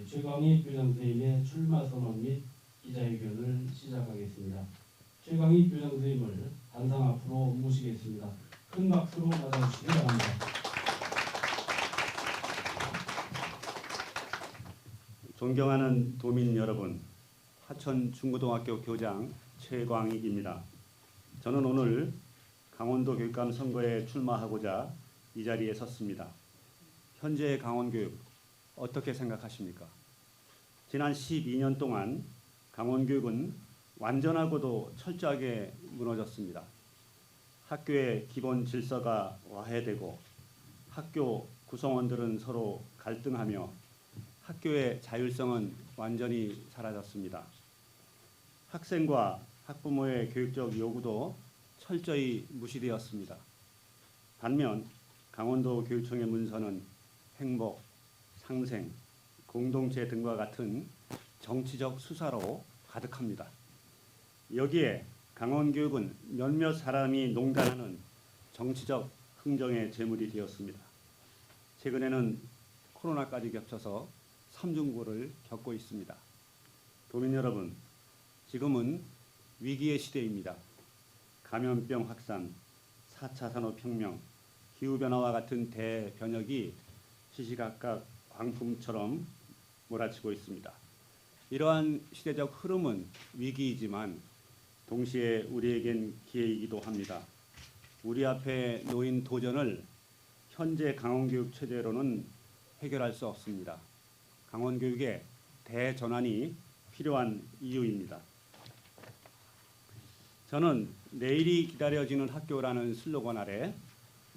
최광희 교장선생님의 출마 선언 및 기자회견을 시작하겠습니다. 최광희 교장선생님을 단상 앞으로 모시겠습니다. 큰 박수로 맞아주시기 바랍니다. 존경하는 도민 여러분, 하천 중고등학교 교장 최광익입니다. 저는 오늘 강원도 교육감 선거에 출마하고자 이 자리에 섰습니다. 현재의 강원교육 어떻게 생각하십니까? 지난 12년 동안 강원교육은 완전하고도 철저하게 무너졌습니다. 학교의 기본 질서가 와해되고 학교 구성원들은 서로 갈등하며 학교의 자율성은 완전히 사라졌습니다. 학생과 학부모의 교육적 요구도 철저히 무시되었습니다. 반면 강원도 교육청의 문서는 행복, 상생, 공동체 등과 같은 정치적 수사로 가득합니다. 여기에 강원교육은 몇몇 사람이 농단하는 정치적 흥정의 제물이 되었습니다. 최근에는 코로나까지 겹쳐서 삼중고를 겪고 있습니다. 도민 여러분, 지금은 위기의 시대입니다. 감염병 확산, 4차 산업혁명, 기후변화와 같은 대변혁이 시시각각 광풍처럼 몰아치고 있습니다. 이러한 시대적 흐름은 위기이지만 동시에 우리에겐 기회이기도 합니다. 우리 앞에 놓인 도전을 현재 강원교육 체제로는 해결할 수 없습니다. 강원교육의 대전환이 필요한 이유입니다. 저는 내일이 기다려지는 학교라는 슬로건 아래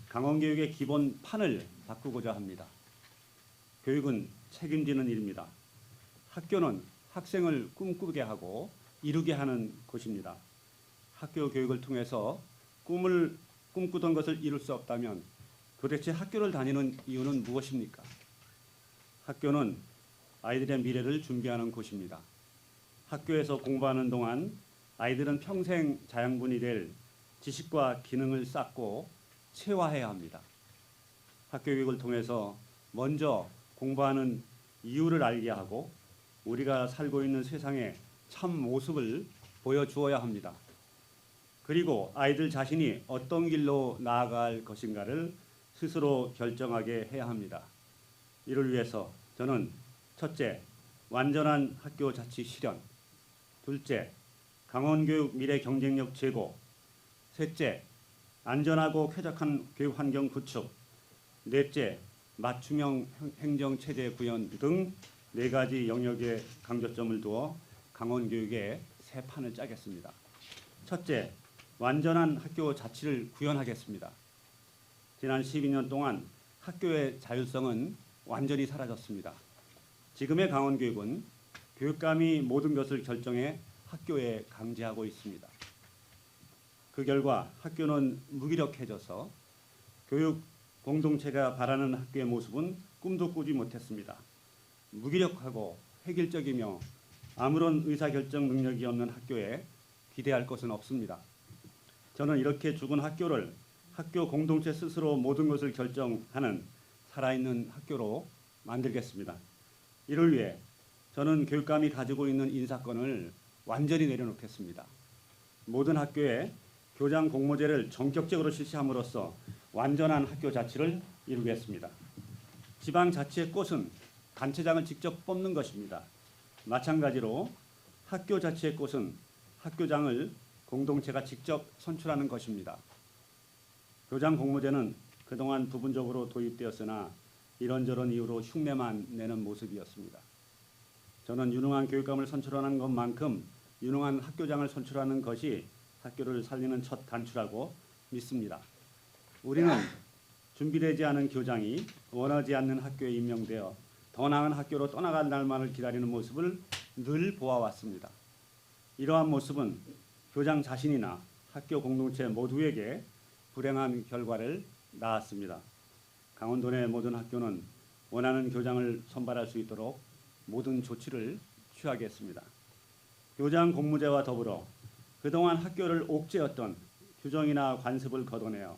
강원교육의 기본 판을 바꾸고자 합니다. 교육은 책임지는 일입니다. 학교는 학생을 꿈꾸게 하고 이루게 하는 곳입니다. 학교 교육을 통해서 꿈꾸던 것을 이룰 수 없다면 도대체 학교를 다니는 이유는 무엇입니까? 학교는 아이들의 미래를 준비하는 곳입니다. 학교에서 공부하는 동안 아이들은 평생 자양분이 될 지식과 기능을 쌓고 체화해야 합니다. 학교 교육을 통해서 먼저 공부하는 이유를 알게 하고 우리가 살고 있는 세상의 참 모습을 보여주어야 합니다. 그리고 아이들 자신이 어떤 길로 나아갈 것인가를 스스로 결정하게 해야 합니다. 이를 위해서 저는 첫째, 완전한 학교 자치 실현, 둘째, 강원교육 미래 경쟁력 제고, 셋째, 안전하고 쾌적한 교육 환경 구축, 넷째, 맞춤형 행정체제 구현 등 4가지 영역에 강조점을 두어 강원교육의 새 판을 짜겠습니다. 첫째, 완전한 학교 자치를 구현하겠습니다. 지난 12년 동안 학교의 자율성은 완전히 사라졌습니다. 지금의 강원교육은 교육감이 모든 것을 결정해 학교에 강제하고 있습니다. 그 결과 학교는 무기력해져서 교육 공동체가 바라는 학교의 모습은 꿈도 꾸지 못했습니다. 무기력하고 획일적이며 아무런 의사결정 능력이 없는 학교에 기대할 것은 없습니다. 저는 이렇게 죽은 학교를 학교 공동체 스스로 모든 것을 결정하는 살아있는 학교로 만들겠습니다. 이를 위해 저는 교육감이 가지고 있는 인사권을 완전히 내려놓겠습니다. 모든 학교에 교장 공모제를 전격적으로 실시함으로써 완전한 학교 자치를 이루겠습니다. 지방자치의 꽃은 단체장을 직접 뽑는 것입니다. 마찬가지로 학교 자치의 꽃은 학교장을 공동체가 직접 선출하는 것입니다. 교장 공모제는 그동안 부분적으로 도입되었으나 이런저런 이유로 흉내만 내는 모습이었습니다. 저는 유능한 교육감을 선출하는 것만큼 유능한 학교장을 선출하는 것이 학교를 살리는 첫 단추라고 믿습니다. 우리는 준비되지 않은 교장이 원하지 않는 학교에 임명되어 더 나은 학교로 떠나갈 날만을 기다리는 모습을 늘 보아왔습니다. 이러한 모습은 교장 자신이나 학교 공동체 모두에게 불행한 결과를 낳았습니다. 강원도 내 모든 학교는 원하는 교장을 선발할 수 있도록 모든 조치를 취하겠습니다. 교장 공모제와 더불어 그동안 학교를 옥죄었던 규정이나 관습을 걷어내어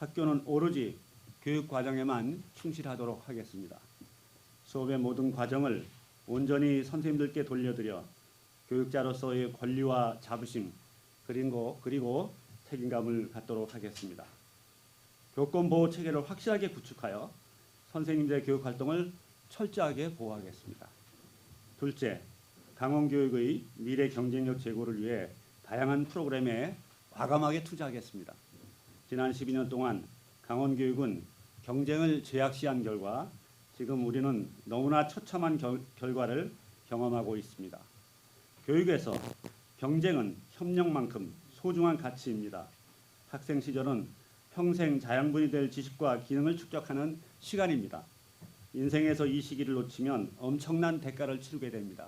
학교는 오로지 교육 과정에만 충실하도록 하겠습니다. 수업의 모든 과정을 온전히 선생님들께 돌려드려 교육자로서의 권리와 자부심 그리고 책임감을 갖도록 하겠습니다. 교권 보호 체계를 확실하게 구축하여 선생님들의 교육 활동을 철저하게 보호하겠습니다. 둘째, 강원교육의 미래 경쟁력 제고를 위해 다양한 프로그램에 과감하게 투자하겠습니다. 지난 12년 동안 강원교육은 경쟁을 제약시한 결과 지금 우리는 너무나 처참한 결과를 경험하고 있습니다. 교육에서 경쟁은 협력만큼 소중한 가치입니다. 학생 시절은 평생 자양분이 될 지식과 기능을 축적하는 시간입니다. 인생에서 이 시기를 놓치면 엄청난 대가를 치르게 됩니다.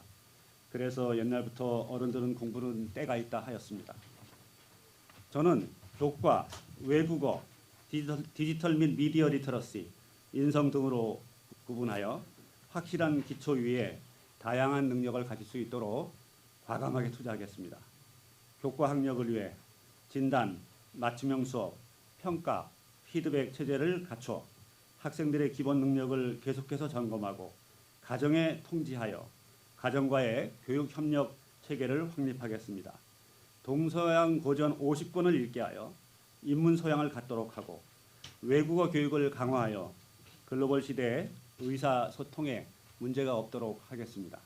그래서 옛날부터 어른들은 공부는 때가 있다 하였습니다. 저는 교과, 외국어, 디지털 및 미디어 리터러시, 인성 등으로 구분하여 확실한 기초 위에 다양한 능력을 가질 수 있도록 과감하게 투자하겠습니다. 교과 학력을 위해 진단, 맞춤형 수업, 평가, 피드백 체제를 갖춰 학생들의 기본 능력을 계속해서 점검하고 가정에 통지하여 가정과의 교육 협력 체계를 확립하겠습니다. 동서양 고전 50권을 읽게 하여 인문 소양을 갖도록 하고 외국어 교육을 강화하여 글로벌 시대에 의사소통에 문제가 없도록 하겠습니다.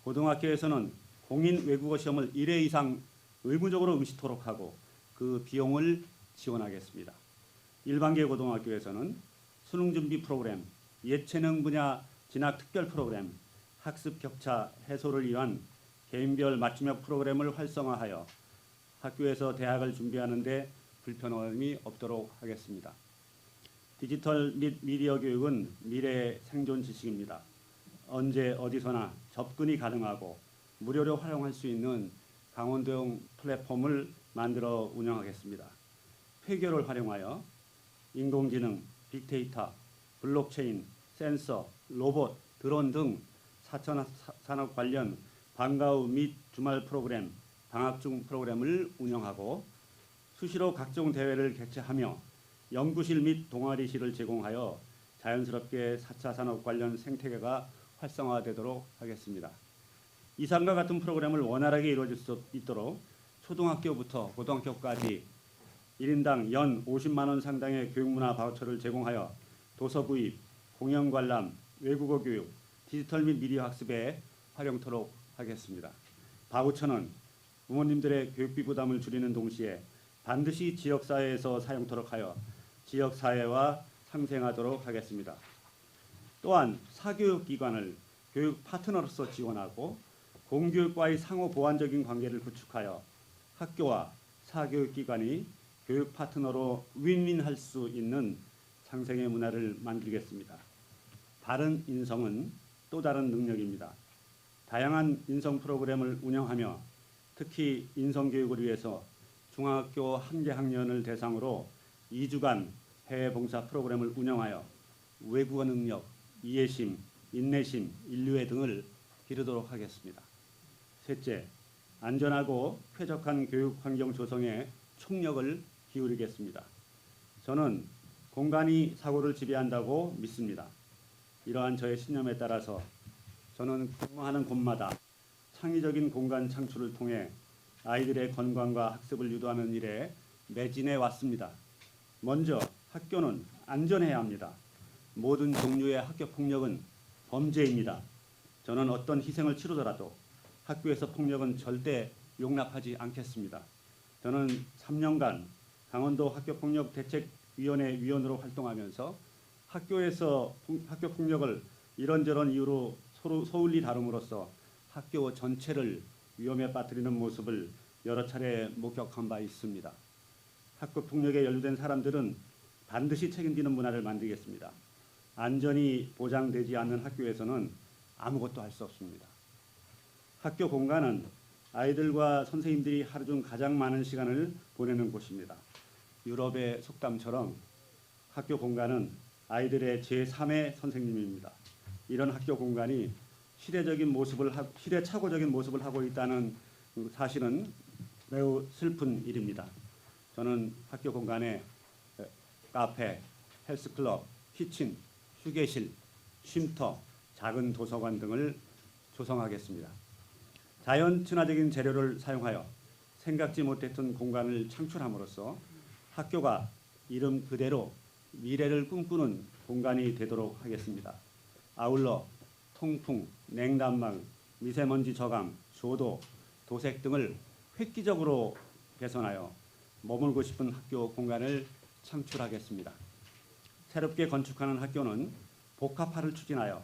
고등학교에서는 공인 외국어 시험을 1회 이상 의무적으로 응시토록 하고 그 비용을 지원하겠습니다. 일반계 고등학교에서는 수능준비 프로그램, 예체능 분야 진학 특별 프로그램, 학습 격차 해소를 위한 개인별 맞춤형 프로그램을 활성화하여 학교에서 대학을 준비하는 데 불편함이 없도록 하겠습니다. 디지털 및 미디어 교육은 미래의 생존 지식입니다. 언제 어디서나 접근이 가능하고 무료로 활용할 수 있는 강원도용 플랫폼을 만들어 운영하겠습니다. 폐교를 활용하여 인공지능, 빅데이터, 블록체인, 센서, 로봇, 드론 등 4차 산업 관련 방과 후 및 주말 프로그램, 방학 중 프로그램을 운영하고 수시로 각종 대회를 개최하며 연구실 및 동아리실을 제공하여 자연스럽게 4차 산업 관련 생태계가 활성화되도록 하겠습니다. 이상과 같은 프로그램을 원활하게 이루어질 수 있도록 초등학교부터 고등학교까지 1인당 연 50만 원 상당의 교육문화 바우처를 제공하여 도서 구입, 공연 관람, 외국어 교육, 디지털 및 미디어 학습에 활용토록 하겠습니다. 바우처는 부모님들의 교육비 부담을 줄이는 동시에 반드시 지역사회에서 사용토록 하여 지역사회와 상생하도록 하겠습니다. 또한 사교육기관을 교육 파트너로서 지원하고 공교육과의 상호 보완적인 관계를 구축하여 학교와 사교육기관이 교육 파트너로 윈윈할 수 있는 상생의 문화를 만들겠습니다. 바른 인성은 또 다른 능력입니다. 다양한 인성 프로그램을 운영하며 특히 인성교육을 위해서 중학교 1개 학년을 대상으로 2주간 해외 봉사 프로그램을 운영하여 외국어 능력, 이해심, 인내심, 인류애 등을 기르도록 하겠습니다. 셋째, 안전하고 쾌적한 교육 환경 조성에 총력을 기울이겠습니다. 저는 공간이 사고를 지배한다고 믿습니다. 이러한 저의 신념에 따라서 저는 근무하는 곳마다 창의적인 공간 창출을 통해 아이들의 건강과 학습을 유도하는 일에 매진해 왔습니다. 먼저 학교는 안전해야 합니다. 모든 종류의 학교 폭력은 범죄입니다. 저는 어떤 희생을 치르더라도 학교에서 폭력은 절대 용납하지 않겠습니다. 저는 3년간 강원도 학교폭력대책위원회 위원으로 활동하면서 학교에서 학교 폭력을 이런저런 이유로 소홀히 다룸으로써 학교 전체를 위험에 빠뜨리는 모습을 여러 차례 목격한 바 있습니다. 학교 폭력에 연루된 사람들은 반드시 책임지는 문화를 만들겠습니다. 안전이 보장되지 않는 학교에서는 아무것도 할 수 없습니다. 학교 공간은 아이들과 선생님들이 하루 중 가장 많은 시간을 보내는 곳입니다. 유럽의 속담처럼 학교 공간은 아이들의 제3의 선생님입니다. 이런 학교 공간이 시대착오적인 모습을 하고 있다는 사실은 매우 슬픈 일입니다. 저는 학교 공간에 카페, 헬스클럽, 키친, 휴게실, 쉼터, 작은 도서관 등을 조성하겠습니다. 자연 친화적인 재료를 사용하여 생각지 못했던 공간을 창출함으로써 학교가 이름 그대로 미래를 꿈꾸는 공간이 되도록 하겠습니다. 아울러 통풍, 냉난방, 미세먼지 저감, 조도, 도색 등을 획기적으로 개선하여 머물고 싶은 학교 공간을 창출하겠습니다. 새롭게 건축하는 학교는 복합화를 추진하여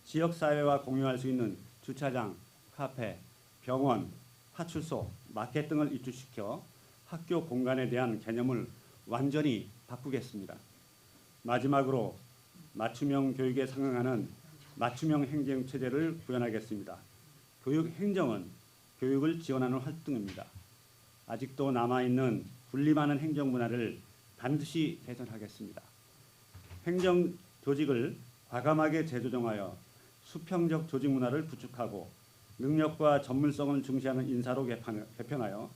지역사회와 공유할 수 있는 주차장, 카페, 병원, 파출소, 마켓 등을 입주시켜 학교 공간에 대한 개념을 완전히 바꾸겠습니다. 마지막으로 맞춤형 교육에 상응하는 맞춤형 행정 체제를 구현하겠습니다. 교육 행정은 교육을 지원하는 활동입니다. 아직도 남아있는 분리많은 행정 문화를 반드시 개선하겠습니다. 행정 조직을 과감하게 재조정하여 수평적 조직 문화를 구축하고 능력과 전문성을 중시하는 인사로 개편하여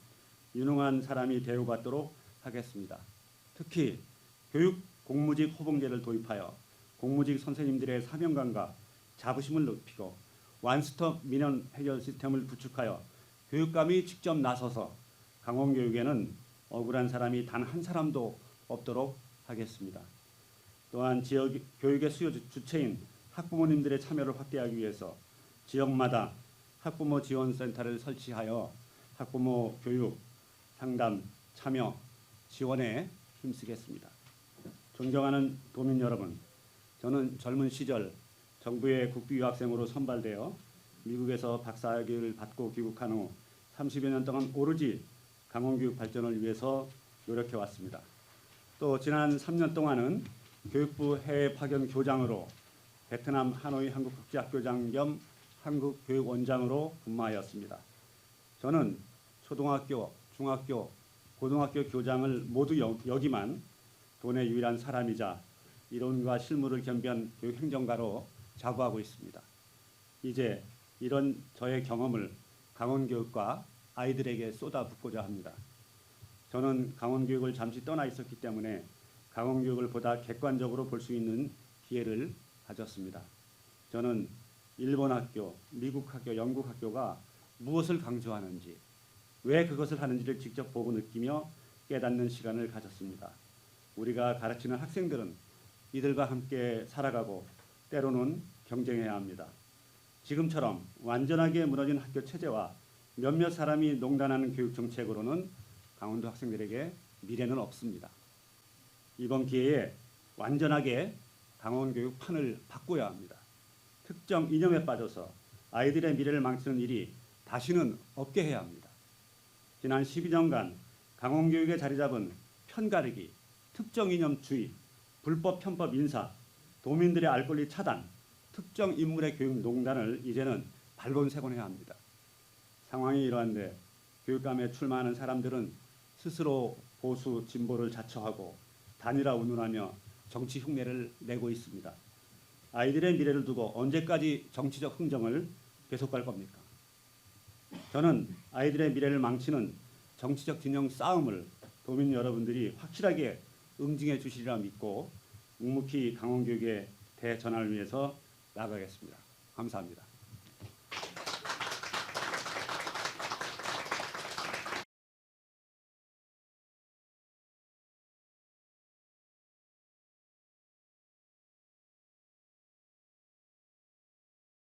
유능한 사람이 대우받도록 하겠습니다. 특히 교육 공무직 호봉제를 도입하여 공무직 선생님들의 사명감과 자부심을 높이고 원스톱 민원 해결 시스템을 구축하여 교육감이 직접 나서서 강원교육에는 억울한 사람이 단 한 사람도 없도록 하겠습니다. 또한 지역 교육의 수요 주체인 학부모님들의 참여를 확대하기 위해서 지역마다 학부모 지원센터를 설치하여 학부모 교육, 상담, 참여, 지원에 힘쓰겠습니다. 존경하는 도민 여러분, 저는 젊은 시절 정부의 국비 유학생으로 선발되어 미국에서 박사학위를 받고 귀국한 후 30여 년 동안 오로지 강원교육 발전을 위해서 노력해 왔습니다. 또 지난 3년 동안은 교육부 해외 파견 교장으로 베트남 하노이 한국국제학교장 겸 한국교육원장으로 근무하였습니다. 저는 초등학교, 중학교, 고등학교 교장을 모두 역임한 돈의 유일한 사람이자 이론과 실무를 겸비한 교육행정가로 자부하고 있습니다. 이제 이런 저의 경험을 강원교육과 아이들에게 쏟아붓고자 합니다. 저는 강원교육을 잠시 떠나 있었기 때문에 강원교육을 보다 객관적으로 볼 수 있는 기회를 가졌습니다. 저는 일본 학교, 미국 학교, 영국 학교가 무엇을 강조하는지, 왜 그것을 하는지를 직접 보고 느끼며 깨닫는 시간을 가졌습니다. 우리가 가르치는 학생들은 이들과 함께 살아가고 때로는 경쟁해야 합니다. 지금처럼 완전하게 무너진 학교 체제와 몇몇 사람이 농단하는 교육 정책으로는 강원도 학생들에게 미래는 없습니다. 이번 기회에 완전하게 강원교육 판을 바꿔야 합니다. 특정 이념에 빠져서 아이들의 미래를 망치는 일이 다시는 없게 해야 합니다. 지난 12년간 강원교육에 자리 잡은 편가르기, 특정 이념주의, 불법 편법 인사, 도민들의 알 권리 차단, 특정 인물의 교육 농단을 이제는 발본색원해야 합니다. 상황이 이러한데 교육감에 출마하는 사람들은 스스로 보수 진보를 자처하고 단일화 운운하며 정치 흉내를 내고 있습니다. 아이들의 미래를 두고 언제까지 정치적 흥정을 계속할 겁니까? 저는 아이들의 미래를 망치는 정치적 진영 싸움을 도민 여러분들이 확실하게 응징해 주시리라 믿고 묵묵히 강원교육의 대전환을 위해서 나가겠습니다. 감사합니다.